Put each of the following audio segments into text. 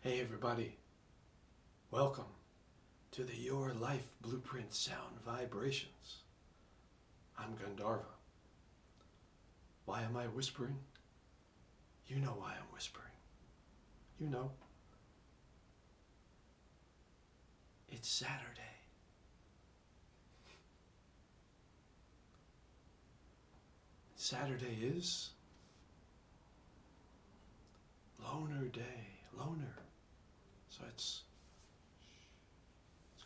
Hey everybody, welcome to the Your Life Blueprint Sound Vibrations. I'm Gandharva. Why am I whispering? You know why I'm whispering. You know. It's Saturday. Saturday is Loner Day. Loner. So it's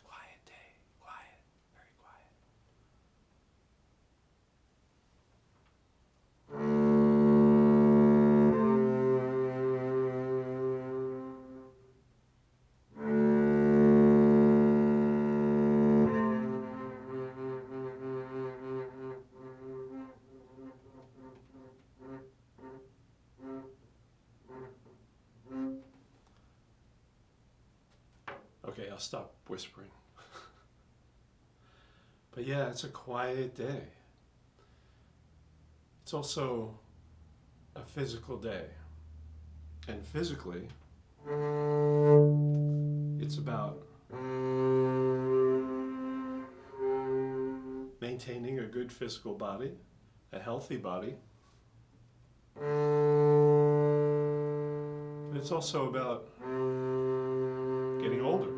quiet day. Quiet. Very quiet. Okay, I'll stop whispering. But yeah, it's a quiet day. It's also a physical day. And physically, it's about maintaining a good physical body, a healthy body. But it's also about getting older.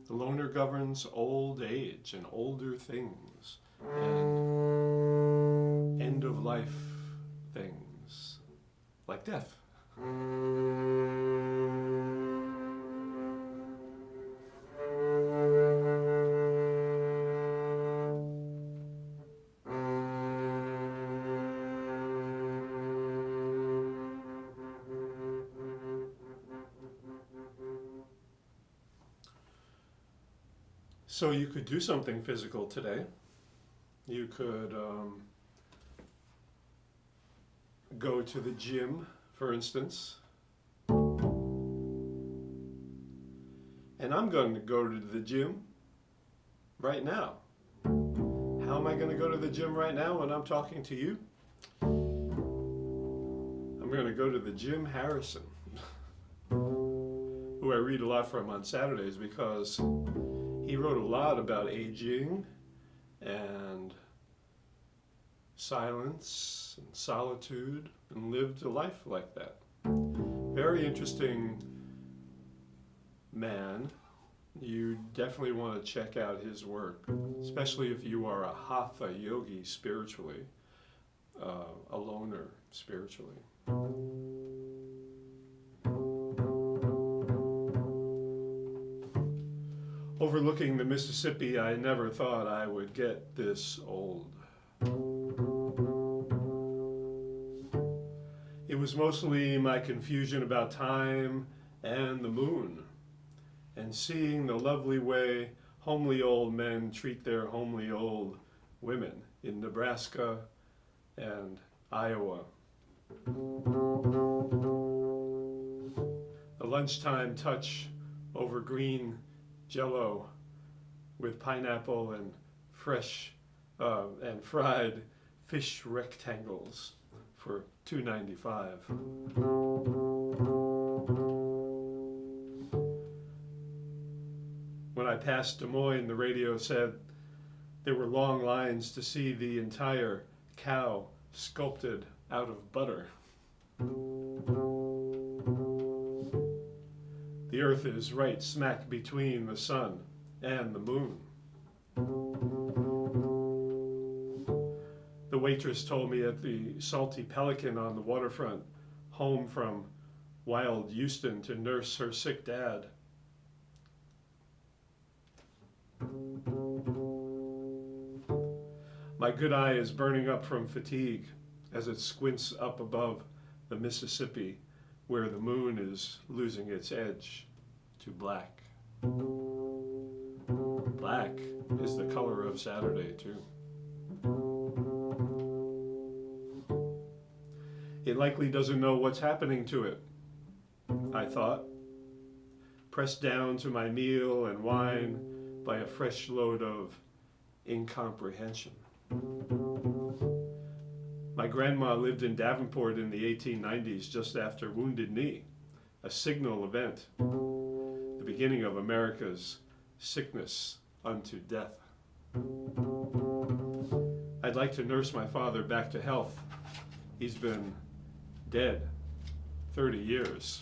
The loner governs old age and older things and end of life things like death. So you could do something physical today. You could go to the gym, for instance. And I'm going to go to the gym right now. How am I going to go to the gym right now when I'm talking to you? I'm going to go to the Jim Harrison, who I read a lot from on Saturdays because he wrote a lot about aging and silence and solitude and lived a life like that. Very interesting man. You definitely want to check out his work, especially if you are a hatha yogi spiritually, a loner spiritually. Overlooking the Mississippi, I never thought I would get this old. It was mostly my confusion about time and the moon, and seeing the lovely way homely old men treat their homely old women in Nebraska and Iowa. The lunchtime touch over green Jello with pineapple and fresh and fried fish rectangles for $2.95. When I passed Des Moines, the radio said there were long lines to see the entire cow sculpted out of butter. The earth is right smack between the sun and the moon. The waitress told me at the Salty Pelican on the waterfront, home from wild Houston to nurse her sick dad. My good eye is burning up from fatigue as it squints up above the Mississippi, where the moon is losing its edge to black. Black is the color of Saturday, too. It likely doesn't know what's happening to it, I thought, pressed down to my meal and wine by a fresh load of incomprehension. My grandma lived in Davenport in the 1890s, just after Wounded Knee, a signal event, the beginning of America's sickness unto death. I'd like to nurse my father back to health. He's been dead 30 years.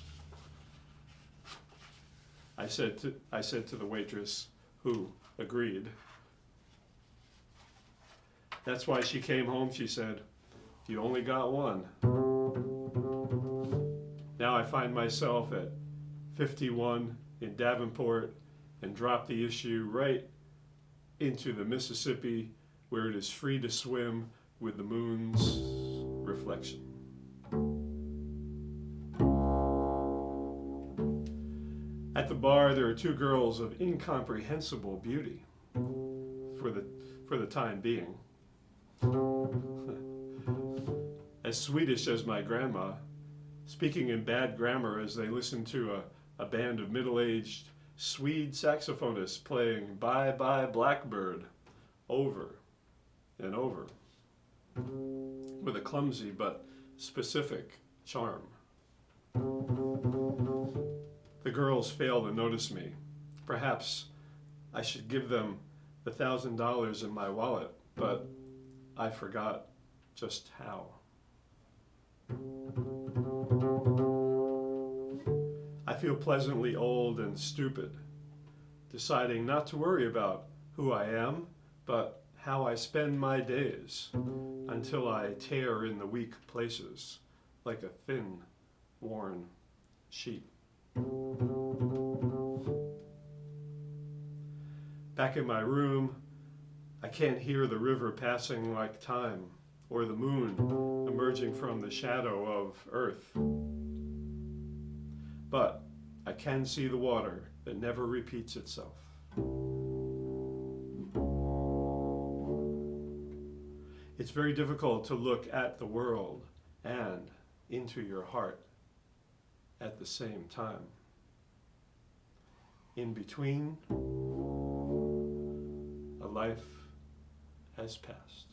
I said to the waitress, who agreed. That's why she came home, she said. You only got one. Now I find myself at 51 in Davenport and drop the issue right into the Mississippi, where it is free to swim with the moon's reflection. At the bar, there are two girls of incomprehensible beauty for the time being. As Swedish as my grandma, speaking in bad grammar as they listen to a band of middle-aged Swede saxophonists playing Bye Bye Blackbird over and over with a clumsy but specific charm. The girls fail to notice me. Perhaps I should give them the $1,000 in my wallet, but I forgot just how. I feel pleasantly old and stupid, deciding not to worry about who I am, but how I spend my days until I tear in the weak places like a thin, worn sheet. Back in my room, I can't hear the river passing like time, or the moon emerging from the shadow of Earth. But I can see the water that never repeats itself. It's very difficult to look at the world and into your heart at the same time. In between, a life has passed.